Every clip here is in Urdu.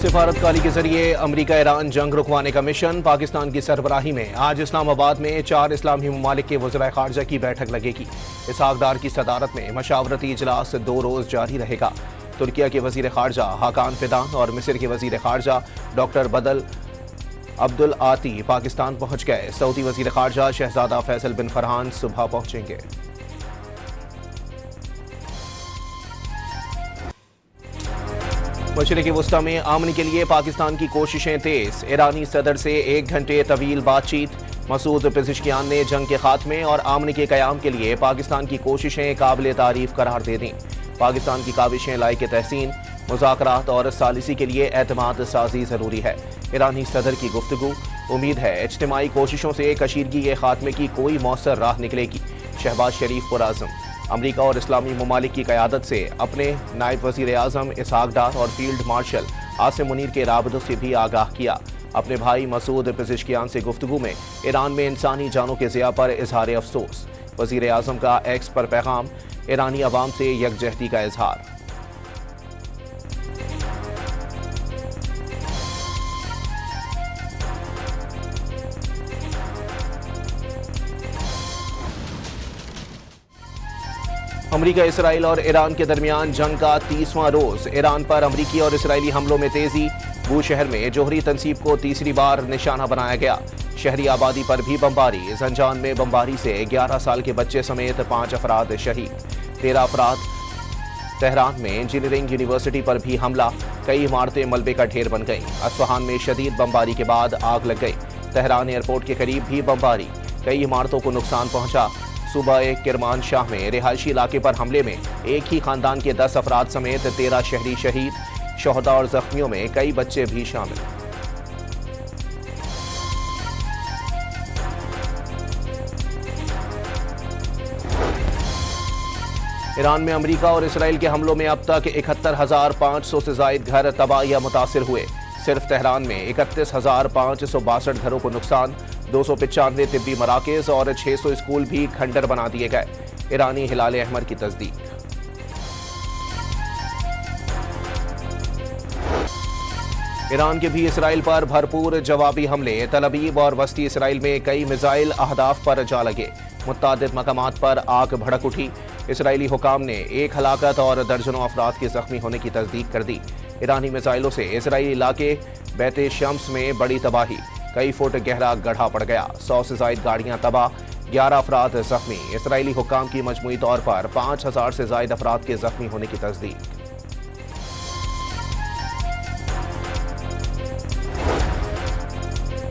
سفارتکاری کے ذریعے امریکہ ایران جنگ رکوانے کا مشن پاکستان کی سربراہی میں آج اسلام آباد میں 4 اسلامی ممالک کے وزرائے خارجہ کی بیٹھک لگے گی۔ اسحاق ڈار کی صدارت میں مشاورتی اجلاس 2 روز جاری رہے گا۔ ترکیہ کے وزیر خارجہ حاکان فیدان اور مصر کے وزیر خارجہ ڈاکٹر بدل عبدالعاطی پاکستان پہنچ گئے۔ سعودی وزیر خارجہ شہزادہ فیصل بن فرحان صبح پہنچیں گے۔ مشرق وسطی میں امن کے لیے پاکستان کی کوششیں تیز۔ ایرانی صدر سے 1 گھنٹے طویل بات چیت۔ مسعود پزشکیان نے جنگ کے خاتمے اور امن کے قیام کے لیے پاکستان کی کوششیں قابل تعریف قرار دے دیں۔ پاکستان کی کاوشیں لائق تحسین، مذاکرات اور ثالثی کے لیے اعتماد سازی ضروری ہے۔ ایرانی صدر کی گفتگو، امید ہے اجتماعی کوششوں سے کشیدگی کے خاتمے کی کوئی مؤثر راہ نکلے گی۔ شہباز شریف پرعزم۔ امریکہ اور اسلامی ممالک کی قیادت سے اپنے نائب وزیر اعظم اسحاق ڈار اور فیلڈ مارشل عاصم منیر کے رابطوں سے بھی آگاہ کیا۔ اپنے بھائی مسعود پزشکیان سے گفتگو میں ایران میں انسانی جانوں کے ضیاع پر اظہار افسوس۔ وزیر اعظم کا ایکس پر پیغام، ایرانی عوام سے یکجہتی کا اظہار۔ امریکہ، اسرائیل اور ایران کے درمیان جنگ کا 30واں روز۔ ایران پر امریکی اور اسرائیلی حملوں میں تیزی۔ بو شہر میں جوہری تنصیب کو تیسری بار نشانہ بنایا گیا۔ شہری آبادی پر بھی بمباری۔ زنجان میں بمباری سے 11 سال کے بچے سمیت 5 افراد شہید، 13 افراد۔ تہران میں انجینئرنگ یونیورسٹی پر بھی حملہ، کئی عمارتیں ملبے کا ڈھیر بن گئیں۔ اصفہان میں شدید بمباری کے بعد آگ لگ گئی۔ تہران ایئرپورٹ کے قریب بھی بمباری، کئی عمارتوں کو نقصان پہنچا۔ صوبہ کرمان شاہ میں رہائشی علاقے پر حملے میں ایک ہی خاندان کے 10 افراد سمیت 13 شہری شہید۔ شہداء اور زخمیوں میں کئی بچے بھی شامل۔ ایران میں امریکہ اور اسرائیل کے حملوں میں اب تک 71,500 سے زائد گھر تباہ یا متاثر ہوئے۔ صرف تہران میں 31,562 گھروں کو نقصان، 295 طبی مراکز اور 600 اسکول بھی کھنڈر بنا دیے گئے۔ ایرانی ہلال احمر کی تصدیق۔ ایران کے بھی اسرائیل پر بھرپور جوابی حملے۔ تل ابیب اور وسطی اسرائیل میں کئی میزائل اہداف پر جا لگے۔ متعدد مقامات پر آگ بھڑک اٹھی۔ اسرائیلی حکام نے 1 ہلاکت اور درجنوں افراد کے زخمی ہونے کی تصدیق کر دی۔ ایرانی میزائلوں سے اسرائیلی علاقے بیت شمس میں بڑی تباہی، کئی فٹ گہرا گڑھا پڑ گیا، 100 سے زائد گاڑیاں تباہ، 11 افراد زخمی۔ اسرائیلی حکام کی مجموعی طور پر 5,000 سے زائد افراد کے زخمی ہونے کی تصدیق۔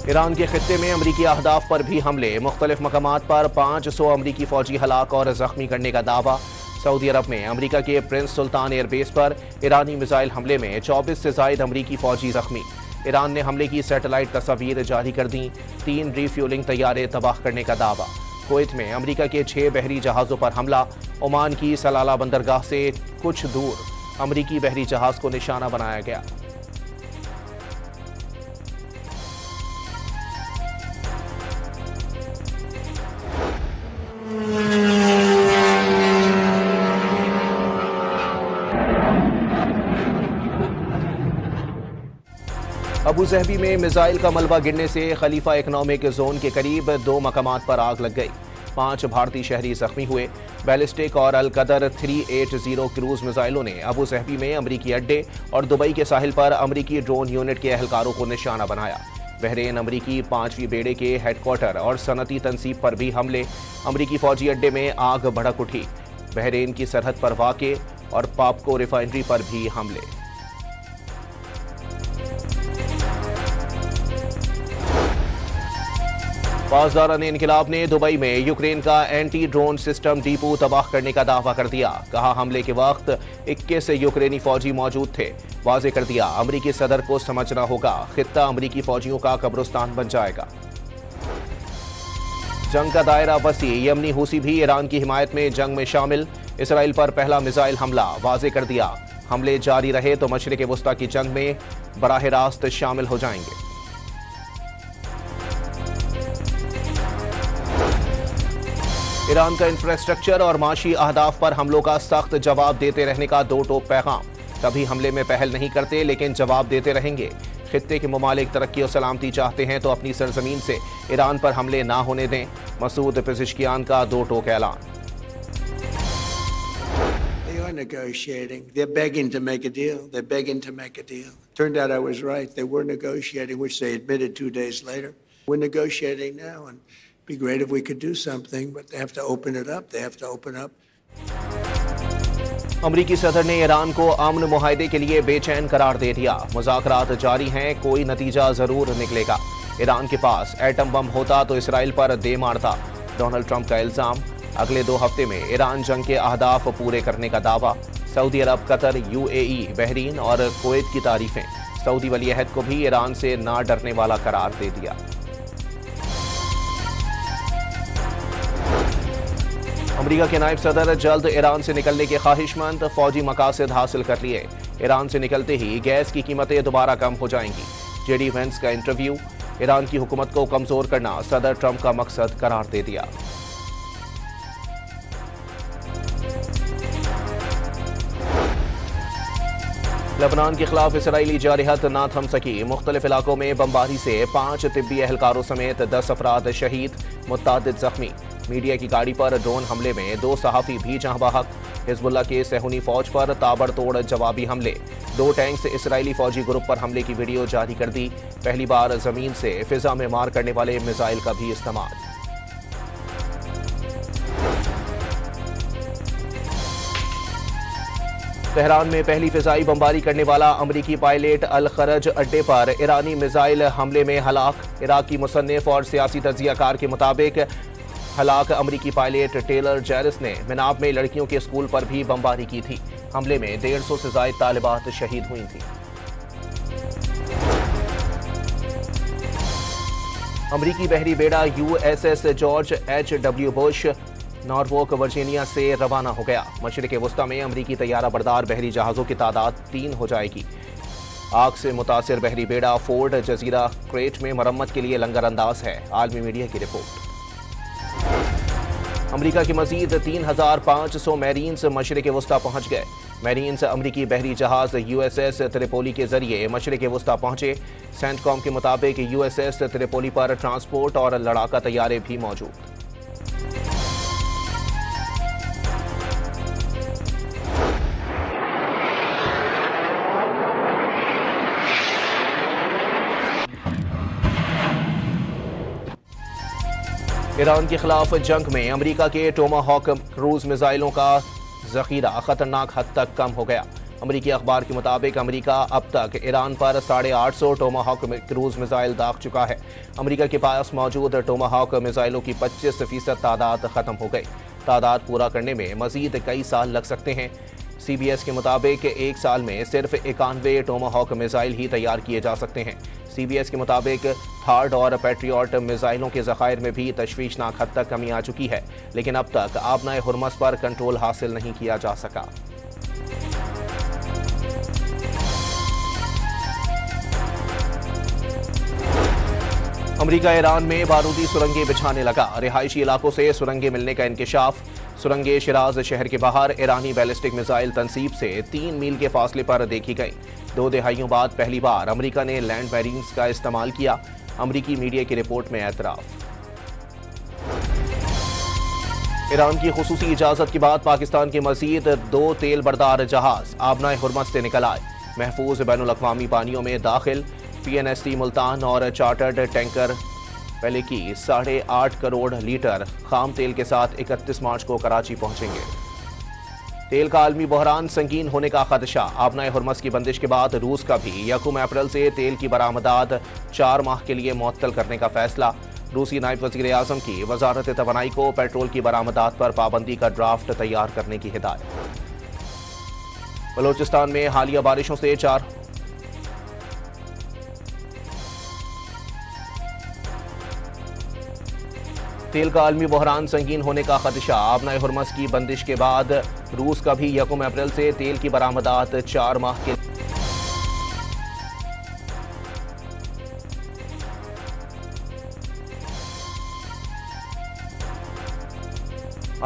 ایران کے خطے میں امریکی اہداف پر بھی حملے، مختلف مقامات پر 500 امریکی فوجی ہلاک اور زخمی کرنے کا دعویٰ۔ سعودی عرب میں امریکہ کے پرنس سلطان ایئر بیس پر ایرانی میزائل حملے میں 24 سے زائد امریکی فوجی زخمی۔ ایران نے حملے کی سیٹلائٹ تصاویر جاری کر دیں۔ 3 ری فیولنگ طیارے تباہ کرنے کا دعویٰ۔ کویت میں امریکہ کے 6 بحری جہازوں پر حملہ۔ عمان کی سلالہ بندرگاہ سے کچھ دور امریکی بحری جہاز کو نشانہ بنایا گیا۔ ابو ظہبی میں میزائل کا ملبہ گرنے سے خلیفہ اکنامک زون کے قریب 2 مقامات پر آگ لگ گئی۔ 5 بھارتی شہری زخمی ہوئے۔ بیلسٹک اور القدر 380 کروز میزائلوں نے ابو ظہبی میں امریکی اڈے اور دبئی کے ساحل پر امریکی ڈرون یونٹ کے اہلکاروں کو نشانہ بنایا۔ بحرین امریکی 5ویں بیڑے کے ہیڈ کوارٹر اور صنعتی تنصیب پر بھی حملے۔ امریکی فوجی اڈے میں آگ بھڑک اٹھی۔ بحرین کی سرحد پر واقع اور پاپکو ریفائنری پر بھی حملے۔ پاسداران انقلاب نے دبئی میں یوکرین کا اینٹی ڈرون سسٹم ڈیپو تباہ کرنے کا دعویٰ کر دیا۔ کہا حملے کے وقت 21 یوکرینی فوجی موجود تھے۔ واضح کر دیا امریکی صدر کو سمجھنا ہوگا، خطہ امریکی فوجیوں کا قبرستان بن جائے گا۔ جنگ کا دائرہ وسیع، یمنی حوثی بھی ایران کی حمایت میں جنگ میں شامل۔ اسرائیل پر پہلا میزائل حملہ، واضح کر دیا حملے جاری رہے تو مشرق وسطی کی جنگ میں براہ راست شامل ہو جائیں گے۔ ایران کا انفراسٹرکچر اور معاشی اہداف پر حملوں کا سخت جواب دیتے رہنے کا 2 ٹوک پیغام۔ کبھی حملے میں پہل نہیں کرتے لیکن جواب دیتے رہیں گے۔ خطے کے ممالک ترقی و سلامتی چاہتے ہیں تو اپنی سرزمین سے ایران پر حملے نہ ہونے دیں۔ مسعود پزشکیان کا دو ٹوک اعلان۔ They are negotiating. They're begging to make a deal. They're begging to make a deal. Turned out I was right. They were negotiating, which they admitted 2 days later. We're negotiating now, and it'd be great if we could do something, but they have to open it up. They have to open up. امریکی صدر نے ایران کو امن معاہدے کے لیے بے چین قرار دے دیا۔ مذاکرات جاری ہیں، کوئی نتیجہ ضرور نکلے گا۔ ایران کے پاس ایٹم بم ہوتا تو اسرائیل پر دے مارتا، ڈونلڈ ٹرمپ کا الزام۔ اگلے 2 ہفتے میں ایران جنگ کے اہداف پورے کرنے کا دعویٰ۔ سعودی عرب، قطر، UAE، بحرین اور کویت کی تعریفیں۔ سعودی ولی عہد کو بھی ایران سے نہ ڈرنے والا قرار دے دیا۔ امریکہ کے نائب صدر جلد ایران سے نکلنے کے خواہش مند، فوجی مقاصد حاصل کر لیے۔ ایران سے نکلتے ہی گیس کی قیمتیں دوبارہ کم ہو جائیں گی۔ JD وینس کا انٹرویو۔ ایران کی حکومت کو کمزور کرنا صدر ٹرمپ کا مقصد قرار دے دیا۔ لبنان کے خلاف اسرائیلی جارحیت نہ تھم سکی، مختلف علاقوں میں بمباری سے 5 طبی اہلکاروں سمیت 10 افراد شہید، متعدد زخمی۔ میڈیا کی گاڑی پر ڈرون حملے میں 2 صحافی بھی جاں بحق۔ حزب اللہ کے صہیونی فوج پر تابڑ توڑ جوابی حملے۔ 2 ٹینک سے اسرائیلی فوجی گروپ پر حملے کی ویڈیو جاری کر دی۔ پہلی بار زمین سے فضا میں مار کرنے والے میزائل کا بھی استعمال۔ تہران میں پہلی فضائی بمباری کرنے والا امریکی پائلٹ الخرج اڈے پر ایرانی میزائل حملے میں ہلاک۔ عراق کی مصنف اور سیاسی تجزیہ کار کے مطابق ہلاک امریکی پائلٹ ٹیلر جیرس نے مناب میں لڑکیوں کے اسکول پر بھی بمباری کی تھی۔ حملے میں 150 سے زائد طالبات شہید ہوئی تھیں۔ امریکی بحری بیڑا USS George H.W. Bush Norfolk Virginia سے روانہ ہو گیا۔ مشرق وسطی میں امریکی طیارہ بردار بحری جہازوں کی تعداد 3 ہو جائے گی۔ آگ سے متاثر بحری بیڑا فورٹ جزیرہ کریٹ میں مرمت کے لیے لنگر انداز ہے۔ عالمی میڈیا کی رپورٹ۔ امریکہ کے مزید 3500 میرینز مشرق وسطی پہنچ گئے۔ میرینز امریکی بحری جہاز USS تریپولی کے ذریعے مشرق وسطی پہنچے۔ سینٹ کام کے مطابق USS تریپولی پر ٹرانسپورٹ اور لڑاکا طیارے بھی موجود۔ ایران کے خلاف جنگ میں امریکہ کے ٹوما ہاک کروز میزائلوں کا ذخیرہ خطرناک حد تک کم ہو گیا۔ امریکی اخبار کے مطابق امریکہ اب تک ایران پر 850 ٹوما ہاک کروز میزائل داغ چکا ہے۔ امریکہ کے پاس موجود ٹوما ہاک میزائلوں کی 25% تعداد ختم ہو گئی۔ تعداد پورا کرنے میں مزید کئی سال لگ سکتے ہیں۔ CBS کے مطابق 1 سال میں صرف 91 ٹوما ہاک میزائل ہی تیار کیے جا سکتے ہیں۔ CBS کے مطابق تھارڈ اور پیٹریوٹ میزائلوں کے ذخائر میں بھی تشویشناک حد تک کمی آ چکی ہے، لیکن اب تک آبنائے ہرمز پر کنٹرول حاصل نہیں کیا جا سکا۔ امریکہ ایران میں بارودی سرنگیں بچھانے لگا۔ رہائشی علاقوں سے سرنگیں ملنے کا انکشاف۔ سرنگیں شیراز شہر کے باہر ایرانی بیلسٹک میزائل تنصیب سے 3 میل کے فاصلے پر دیکھی گئیں۔ 2 دہائیوں بعد پہلی بار امریکہ نے لینڈ مائنز کا استعمال کیا۔ امریکی میڈیا کی رپورٹ میں اعتراف۔ ایران کی خصوصی اجازت کے بعد پاکستان کے مزید 2 تیل بردار جہاز آبنائے ہرمز سے نکل آئے، محفوظ بین الاقوامی پانیوں میں داخل۔ PNST ملتان اور چارٹرڈ ٹینکر پہلے کی 8.5 کروڑ لیٹر خام تیل کے ساتھ 31 مارچ کو کراچی پہنچیں گے۔ تیل کا عالمی بحران سنگین ہونے کا خدشہ۔ آبنائے ہرمز کی بندش کے بعد روس کا بھی 1 اپریل سے تیل کی برآمدات 4 ماہ کے لیے معطل کرنے کا فیصلہ۔ روسی نائب وزیر اعظم کی وزارت توانائی کو پیٹرول کی برآمدات پر پابندی کا ڈرافٹ تیار کرنے کی ہدایت۔ بلوچستان میں حالیہ بارشوں سے تیل کا عالمی بحران سنگین ہونے کا خدشہ۔ آبنائے ہرمز کی بندش کے بعد روس کا بھی 1 اپریل سے تیل کی برآمدات 4 ماہ کے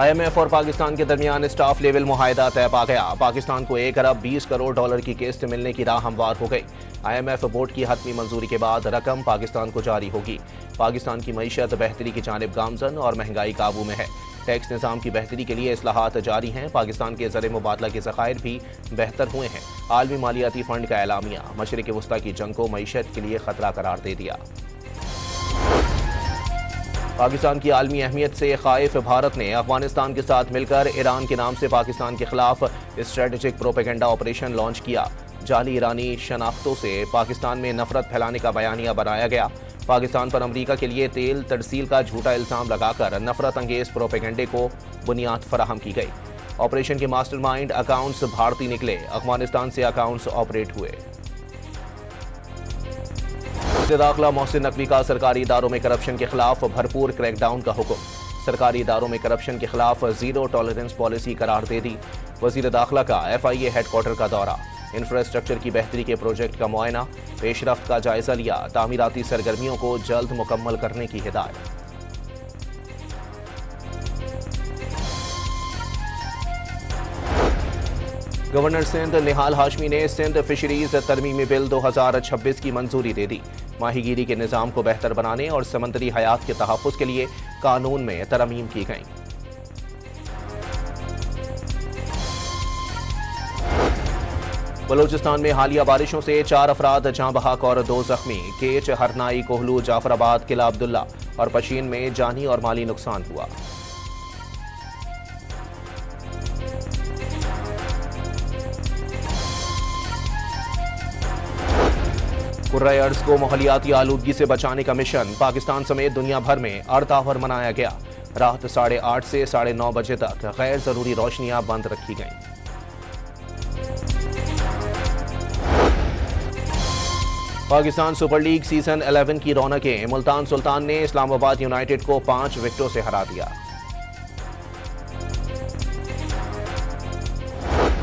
IMF اور پاکستان کے درمیان اسٹاف لیول معاہدہ طے پا گیا۔ پاکستان کو 1 ارب 20 کروڑ ڈالر کی قسط ملنے کی راہ ہموار ہو گئی۔ IMF بورڈ کی حتمی منظوری کے بعد رقم پاکستان کو جاری ہوگی۔ پاکستان کی معیشت بہتری کی جانب گامزن اور مہنگائی قابو میں ہے۔ ٹیکس نظام کی بہتری کے لیے اصلاحات جاری ہیں۔ پاکستان کے زر مبادلہ کے ذخائر بھی بہتر ہوئے ہیں۔ عالمی مالیاتی فنڈ کا اعلامیہ مشرق وسطیٰ کی جنگ کو معیشت کے لیے خطرہ قرار دے دیا۔ پاکستان کی عالمی اہمیت سے خائف بھارت نے افغانستان کے ساتھ مل کر ایران کے نام سے پاکستان کے خلاف اسٹریٹجک پروپیگنڈا آپریشن لانچ کیا۔ جعلی ایرانی شناختوں سے پاکستان میں نفرت پھیلانے کا بیانیہ بنایا گیا۔ پاکستان پر امریکہ کے لیے تیل ترسیل کا جھوٹا الزام لگا کر نفرت انگیز پروپیگنڈے کو بنیاد فراہم کی گئی۔ آپریشن کے ماسٹر مائنڈ اکاؤنٹس بھارتی نکلے، افغانستان سے اکاؤنٹس آپریٹ ہوئے۔ داخلہ محسن نقوی کا سرکاری اداروں میں کرپشن کے خلاف بھرپور کریک ڈاؤن کا حکم۔ سرکاری اداروں میں کرپشن کے خلاف زیرو ٹالرنس پالیسی قرار دے دی۔ وزیر داخلہ کا FIA ہیڈ کوارٹر کا دورہ، انفراسٹرکچر کی بہتری کے پروجیکٹ کا معائنہ، پیش رفت کا جائزہ لیا، تعمیراتی سرگرمیوں کو جلد مکمل کرنے کی ہدایت۔ گورنر سندھ نہال ہاشمی نے سندھ فشریز ترمیمی بل 2026 کی منظوری دے دی۔ ماہی گیری کے نظام کو بہتر بنانے اور سمندری حیات کے تحفظ کے لیے قانون میں ترمیم کی گئیں۔ بلوچستان میں حالیہ بارشوں سے 4 افراد جاں بحق اور 2 زخمی۔ کیچ، ہرنائی، کوہلو، جعفر آباد، قلعہ عبداللہ اور پشین میں جانی اور مالی نقصان ہوا۔ کرۂ ارض کو ماحولیاتی آلودگی سے بچانے کا مشن، پاکستان سمیت دنیا بھر میں ارتھ آور منایا گیا۔ رات 8:30 سے 9:30 بجے تک غیر ضروری روشنیاں بند رکھی گئیں۔ پاکستان سپر لیگ سیزن 11 کی رونقیں، ملتان سلطان نے اسلام آباد یونائیٹڈ کو 5 وکٹوں سے ہرا دیا۔